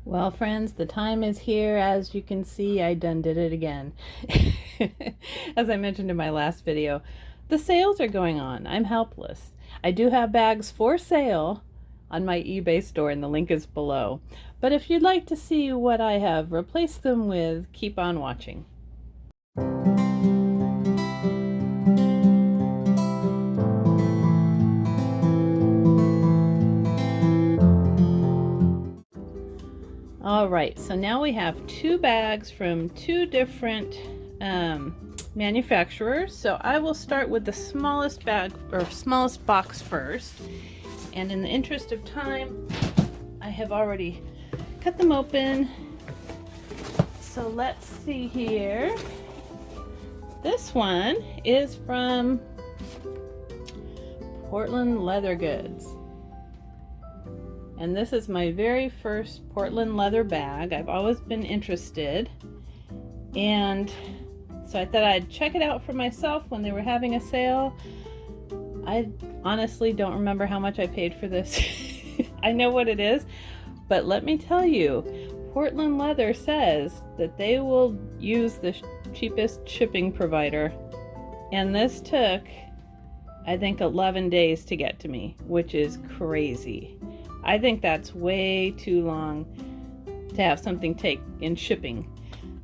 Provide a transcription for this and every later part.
Well, friends, the time is here. As you can see, I done did it again. As I mentioned in my last video, the sales are going on. I'm helpless. I do have bags for sale on my eBay store, and the link is below. But if you'd like to see what I have replaced them with, keep on watching. All right, so now we have two bags from two different manufacturers. So I will start with the smallest bag or smallest box first. And in the interest of time, I have already cut them open. So let's see here. This one is from Portland Leather Goods. And this is my very first Portland leather bag. I've always been interested. And so I thought I'd check it out for myself when they were having a sale. I honestly don't remember how much I paid for this. I know what it is, but let me tell you, Portland Leather says that they will use the cheapest shipping provider. And this took, I think, 11 days to get to me, which is crazy. I think that's way too long to have something take in shipping.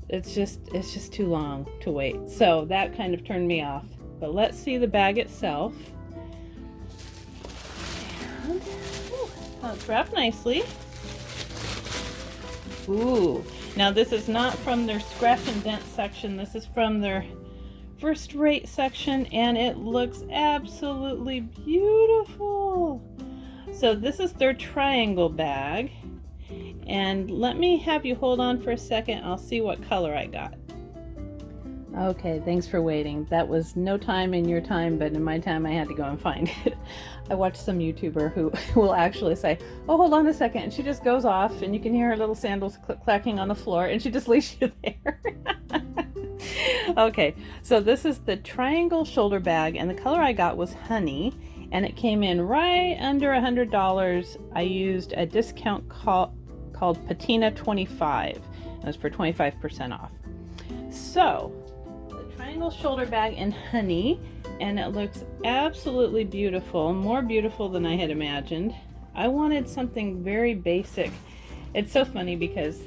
It's just too long to wait. So that kind of turned me off. But let's see the bag itself. And, it's wrapped nicely. Ooh, now this is not from their scratch and dent section. This is from their first rate section, and it looks absolutely beautiful. So this is their triangle bag, and let me have you hold on for a second. I'll see what color I got. Okay, thanks for waiting. That was no time in your time, but in my time I had to go and find it. I watched some YouTuber who will actually say, oh, hold on a second, and she just goes off, and you can hear her little sandals clacking on the floor, and she just leaves you there. Okay, so this is the triangle shoulder bag, and the color I got was honey. And it came in right under $100. I used a discount called Patina 25. It was for 25% off. So, the triangle shoulder bag in honey, and it looks absolutely beautiful, more beautiful than I had imagined. I wanted something very basic. It's so funny because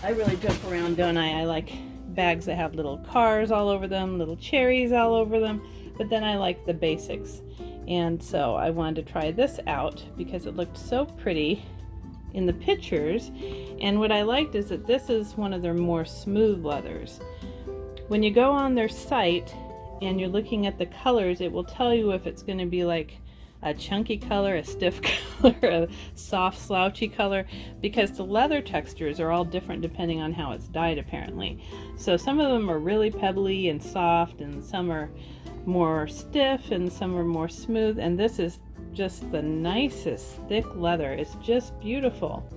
I really joke around, don't I? I like bags that have little cars all over them, little cherries all over them, but then I like the basics. And so I wanted to try this out because it looked so pretty in the pictures. And what I liked is that this is one of their more smooth leathers. When you go on their site and you're looking at the colors, it will tell you if it's going to be like a chunky color, a stiff color, a soft slouchy color, because the leather textures are all different depending on how it's dyed apparently. So some of them are really pebbly and soft, and some are more stiff, and some are more smooth, and this is just the nicest thick leather. It's just beautiful.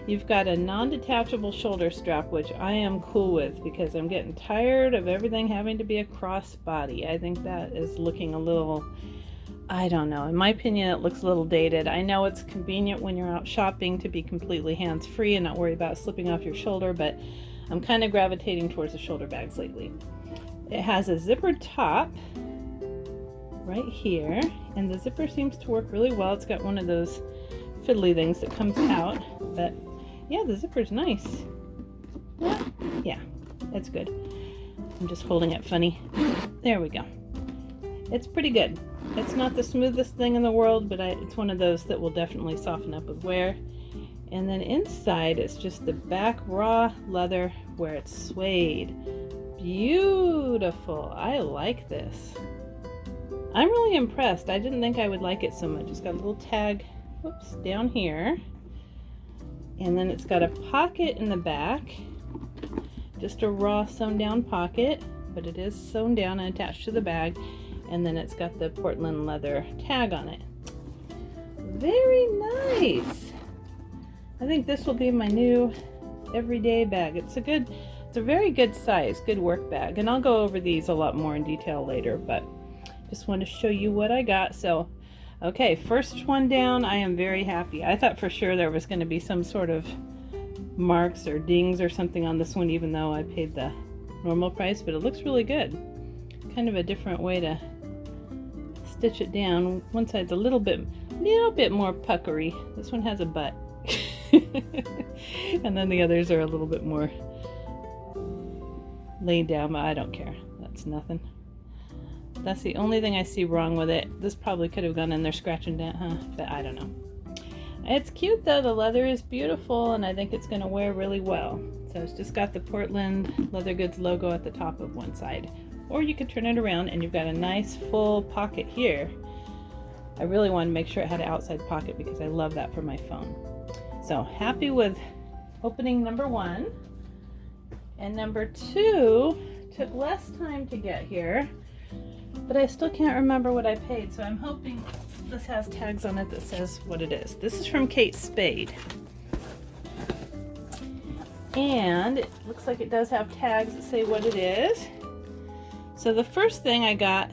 You've got a non-detachable shoulder strap, which I am cool with because I'm getting tired of everything having to be a crossbody. I think that is looking a little, I don't know, in my opinion it looks a little dated. I know it's convenient when you're out shopping to be completely hands-free and not worry about slipping off your shoulder, but I'm kind of gravitating towards the shoulder bags lately. It has a zippered top right here, and the zipper seems to work really well. It's got one of those fiddly things that comes out, but yeah, the zipper's nice. Yeah, it's good. I'm just holding it funny. There we go. It's pretty good. It's not the smoothest thing in the world, but it's one of those that will definitely soften up with wear. And then inside it's just the back raw leather where it's suede. Beautiful. I like this. I'm really impressed. I didn't think I would like it so much. It's got a little tag, whoops, down here. And then it's got a pocket in the back. Just a raw sewn down pocket, but it is sewn down and attached to the bag. And then it's got the Portland leather tag on it. Very nice. I think this will be my new everyday bag. It's a very good size, good work bag. And I'll go over these a lot more in detail later, but just want to show you what I got. So, okay, first one down, I am very happy. I thought for sure there was going to be some sort of marks or dings or something on this one, even though I paid the normal price, but it looks really good. Kind of a different way to stitch it down. One side's a little bit more puckery. This one has a butt. And then the others are a little bit more laid down, but I don't care. That's nothing. That's the only thing I see wrong with it. This probably could have gone in there scratching down, huh? But I don't know. It's cute though. The leather is beautiful, and I think it's going to wear really well. So it's just got the Portland Leather Goods logo at the top of one side. Or you could turn it around and you've got a nice full pocket here. I really wanted to make sure it had an outside pocket because I love that for my phone. So happy with opening number 1. And number 2 took less time to get here, but I still can't remember what I paid. So I'm hoping this has tags on it that says what it is. This is from Kate Spade. And it looks like it does have tags that say what it is. So the first thing I got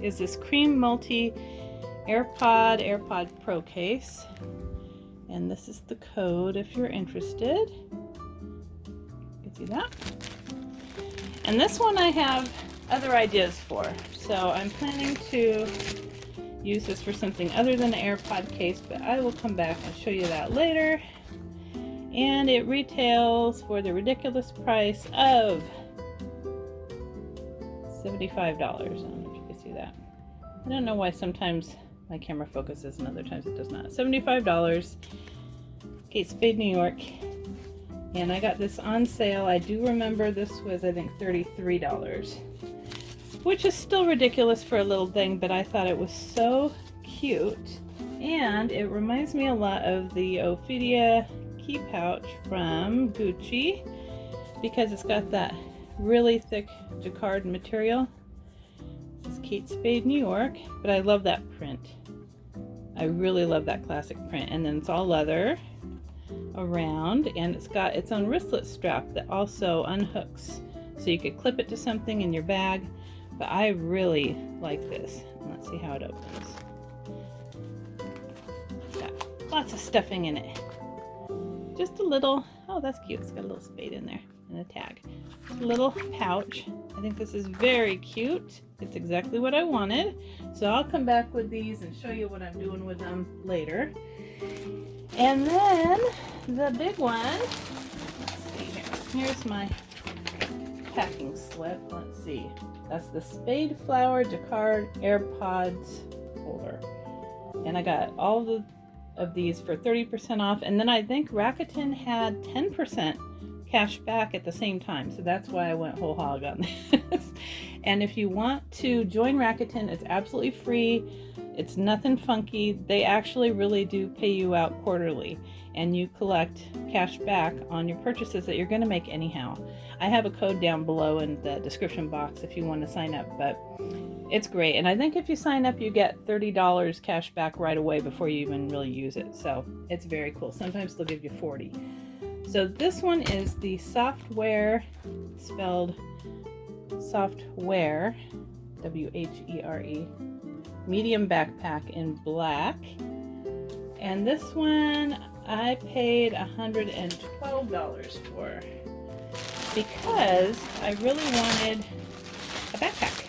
is this Cream Multi AirPod Pro case. And this is the code if you're interested. You can see that. And this one I have other ideas for. So I'm planning to use this for something other than an AirPod case, but I will come back and show you that later. And it retails for the ridiculous price of $75. I don't know if you can see that. I don't know why sometimes my camera focuses and other times it does not. $75. Kate Spade, New York. And I got this on sale. I do remember this was, I think, $33. Which is still ridiculous for a little thing, but I thought it was so cute. And it reminds me a lot of the Ophidia key pouch from Gucci because it's got that really thick jacquard material. This is Kate Spade, New York, but I love that print. I really love that classic print. And then it's all leather around, and it's got its own wristlet strap that also unhooks, so you could clip it to something in your bag. But I really like this. Let's see how it opens. It's got lots of stuffing in it. Just a little, oh that's cute, it's got a little spade in there and a tag. Just a little pouch. I think this is very cute. It's exactly what I wanted. So I'll come back with these and show you what I'm doing with them later. And then the big one, let's see here. Here's my packing slip. Let's see. That's the Spade Flower Jacquard AirPods holder. And I got all of these for 30% off. And then I think Rakuten had 10% cash back at the same time. So that's why I went whole hog on this. And if you want to join Rakuten, it's absolutely free. It's nothing funky. They actually really do pay you out quarterly, and you collect cash back on your purchases that you're going to make anyhow. I have a code down below in the description box if you want to sign up, but it's great. And I think if you sign up, you get $30 cash back right away before you even really use it. So it's very cool. Sometimes they'll give you 40. So this one is the Software, spelled Software, W-H-E-R-E, medium backpack in black. And this one I paid $112 for because I really wanted a backpack.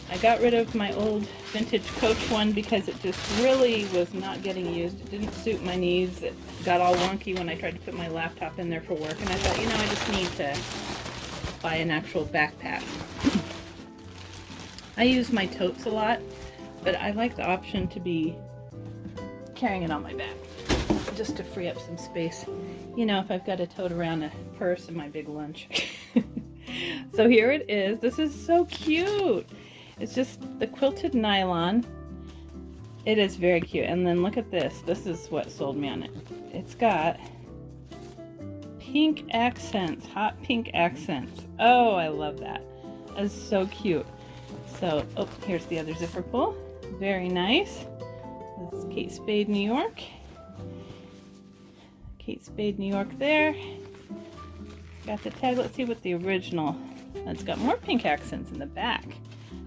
I got rid of my old vintage Coach one because it just really was not getting used. It didn't suit my needs. It got all wonky when I tried to put my laptop in there for work, and I thought, you know, I just need to buy an actual backpack. I use my totes a lot, but I like the option to be carrying it on my back just to free up some space. You know, if I've got to tote around a purse and my big lunch. So here it is. This is so cute. It's just the quilted nylon. It is very cute. And then look at this. This is what sold me on it. It's got pink accents, hot pink accents. Oh, I love that. That's so cute. So, oh, here's the other zipper pull. Very nice. This is Kate Spade, New York. Kate Spade, New York there. Got the tag. Let's see what the original. It's got more pink accents in the back.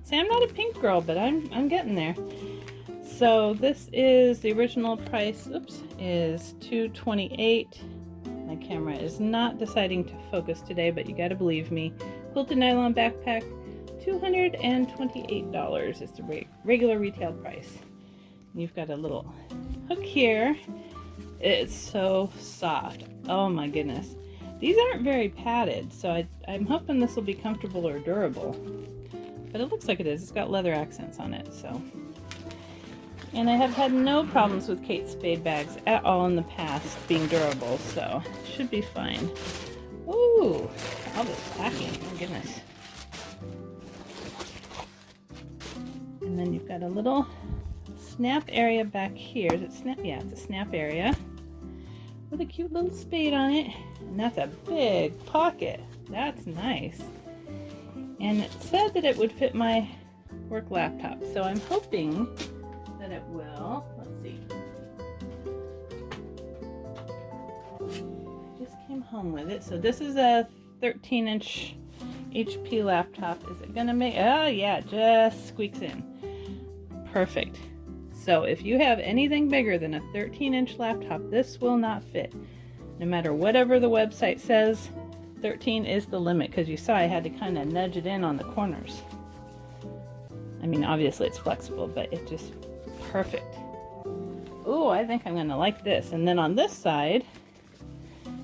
See, I'm not a pink girl, but I'm getting there. So this is the original price. Oops, is $228. My camera is not deciding to focus today, but you gotta believe me. Quilted nylon backpack, $228 is the regular retail price. You've got a little hook here. It's so soft. Oh my goodness. These aren't very padded, so I'm hoping this will be comfortable or durable. But it looks like it is. It's got leather accents on it, so. And I have had no problems with Kate Spade bags at all in the past being durable, so it should be fine. Ooh, all this packing, my goodness. And then you've got a little snap area back here. Is it snap? Yeah, it's a snap area with a cute little spade on it. And that's a big pocket. That's nice. And it said that it would fit my work laptop, so I'm hoping that it will. Let's see. I just came home with it. So this is a 13-inch HP laptop. Is it gonna make, oh yeah, it just squeaks in. Perfect. So if you have anything bigger than a 13-inch laptop, this will not fit. No matter whatever the website says, 13 is the limit, because you saw I had to kind of nudge it in on the corners. I mean, obviously it's flexible, but it just perfect. Oh, I think I'm gonna like this. And then on this side,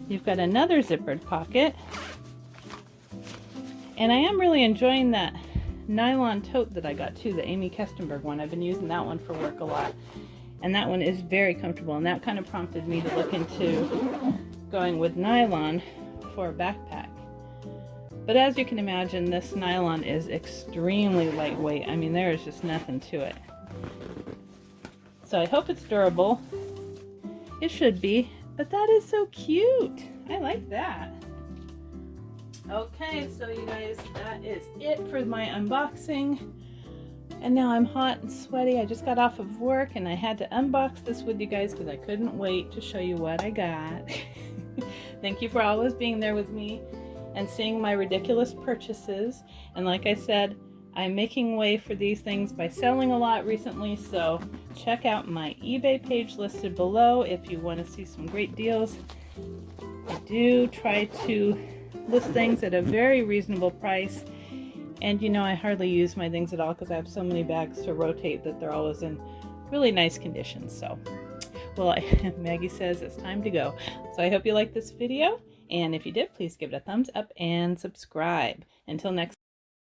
you've got another zippered pocket. And I am really enjoying that nylon tote that I got too, the Amy Kestenberg one. I've been using that one for work a lot. And that one is very comfortable, and that kind of prompted me to look into going with nylon for a backpack. But as you can imagine, this nylon is extremely lightweight. I mean, there is just nothing to it. So I hope it's durable. It should be, but that is so cute. I like that. Okay, so you guys, that is it for my unboxing. And now I'm hot and sweaty. I just got off of work and I had to unbox this with you guys because I couldn't wait to show you what I got. Thank you for always being there with me and seeing my ridiculous purchases. And like I said, I'm making way for these things by selling a lot recently, so check out my eBay page listed below if you want to see some great deals. I do try to list things at a very reasonable price, and you know, I hardly use my things at all because I have so many bags to rotate that they're always in really nice condition. So, well, Maggie says it's time to go. So I hope you liked this video, and if you did, please give it a thumbs up and subscribe. Until next